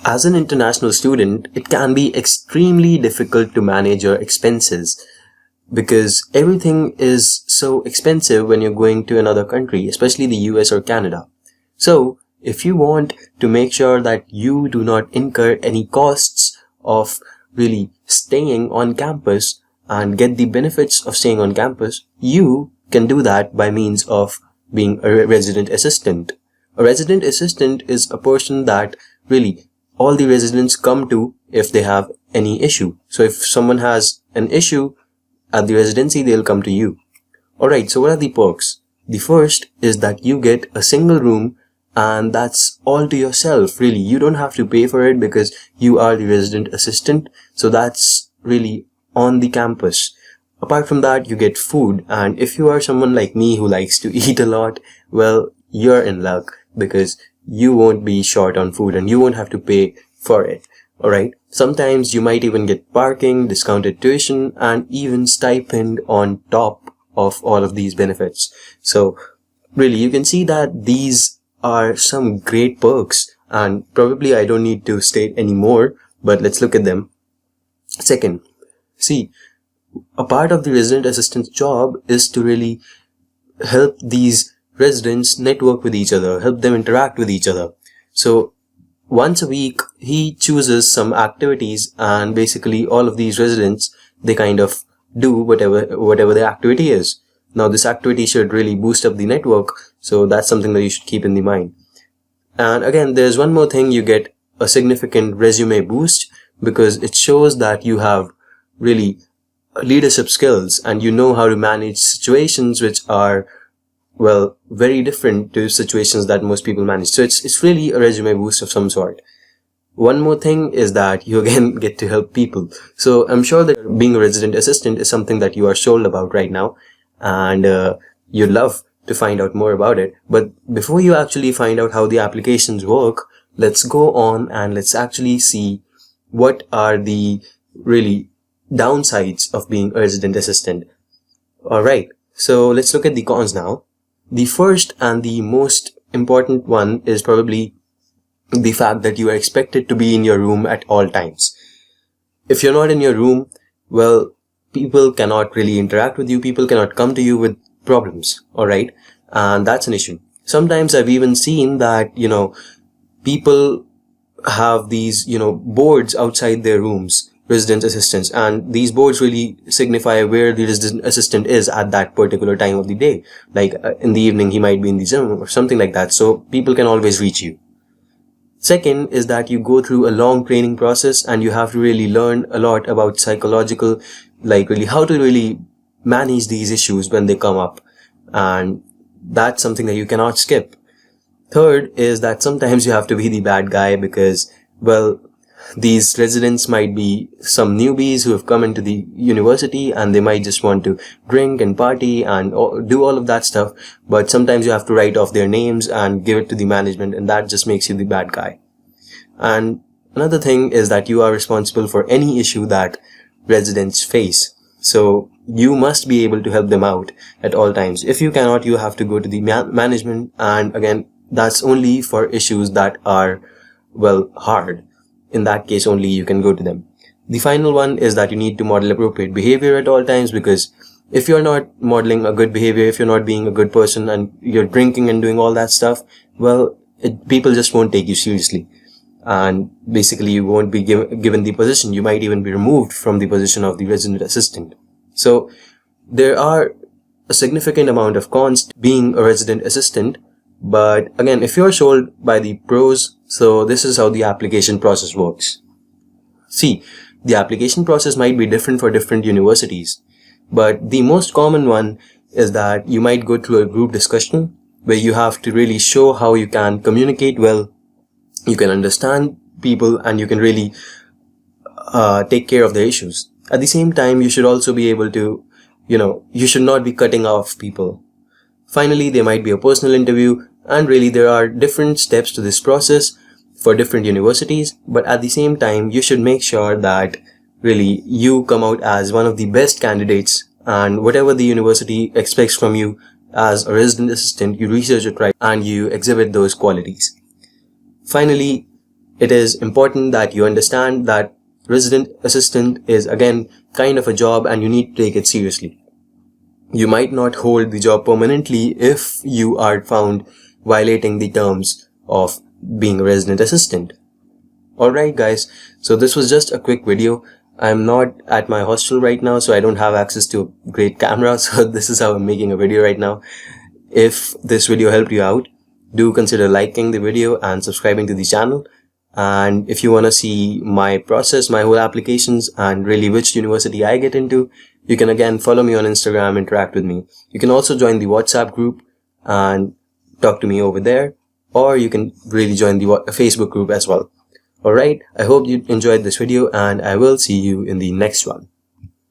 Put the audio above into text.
As an international student, it can be extremely difficult to manage your expenses because everything is so expensive when you're going to another country, especially the US or Canada. So, if you want to make sure that you do not incur any costs of really staying on campus and get the benefits of staying on campus, you can do that by means of being a resident assistant. A resident assistant is a person that really all the residents come to if they have any issue. So if someone has an issue at the residency, they'll come to you. Alright, so what are the perks? The first is that you get a single room and that's all to yourself, really. You don't have to pay for it because you are the resident assistant. So that's really on the campus. Apart from that, you get food. And if you are someone like me who likes to eat a lot, well, you're in luck because you won't be short on food and you won't have to pay for it. Alright. Sometimes you might even get parking, discounted tuition, and even stipend on top of all of these benefits. So really, you can see that these are some great perks, and probably I don't need to state any more, but let's look at them. Second, see, a part of the resident assistant's job is to really help these residents network with each other, help them interact with each other. So once a week, he chooses some activities, and basically all of these residents, they kind of do whatever the activity is. Now this activity should really boost up the network, so that's something that you should keep in the mind. And again, there's one more thing: you get a significant resume boost because it shows that you have really leadership skills and you know how to manage situations which are, well, very different to situations that most people manage. So it's really a resume boost of some sort. One more thing is that you again get to help people. So I'm sure that being a resident assistant is something that you are sold about right now, and you'd love to find out more about it. But before you actually find out how the applications work, let's go on and let's actually see what are the really downsides of being a resident assistant. Alright, so let's look at the cons now. The first and the most important one is probably the fact that you are expected to be in your room at all times. If you're not in your room, well, people cannot really interact with you, people cannot come to you with problems, alright? And that's an issue. Sometimes I've even seen that, people have these, boards outside their rooms, resident assistants, and these boards really signify where the resident assistant is at that particular time of the day. Like in the evening, he might be in the gym or something like that, so people can always reach you. Second is that you go through a long training process and you have to really learn a lot about psychological, like really how to really manage these issues when they come up. And that's something that you cannot skip. Third is that sometimes you have to be the bad guy because, well, these residents might be some newbies who have come into the university and they might just want to drink and party and do all of that stuff. But sometimes you have to write off their names and give it to the management, and that just makes you the bad guy. And another thing is that you are responsible for any issue that residents face. So you must be able to help them out at all times. If you cannot, you have to go to the management, and again, that's only for issues that are, well, hard. In that case only you can go to them. The final one is that you need to model appropriate behavior at all times, because if you're not modeling a good behavior, if you're not being a good person and you're drinking and doing all that stuff, well, people just won't take you seriously. And basically you won't be given the position. You might even be removed from the position of the resident assistant. So there are a significant amount of cons to being a resident assistant. But again, if you're sold by the pros, so this is how the application process works. See, the application process might be different for different universities, but the most common one is that you might go through a group discussion where you have to really show how you can communicate well, you can understand people, and you can really take care of their issues. At the same time, you should also be able to, you should not be cutting off people. Finally, there might be a personal interview, and really there are different steps to this process for different universities, but at the same time, you should make sure that really you come out as one of the best candidates, and whatever the university expects from you as a resident assistant, you research it right and you exhibit those qualities. Finally, it is important that you understand that resident assistant is again kind of a job and you need to take it seriously. You might not hold the job permanently if you are found violating the terms of being a resident assistant. Alright guys, so this was just a quick video. I'm not at my hostel right now, so I don't have access to a great camera, so this is how I'm making a video right now. If this video helped you out, do consider liking the video and subscribing to the channel. And if you want to see my process, my whole applications, and really which university I get into, you can again follow me on Instagram, interact with me. You can also join the WhatsApp group and talk to me over there, or you can really join the Facebook group as well. Alright, I hope you enjoyed this video and I will see you in the next one.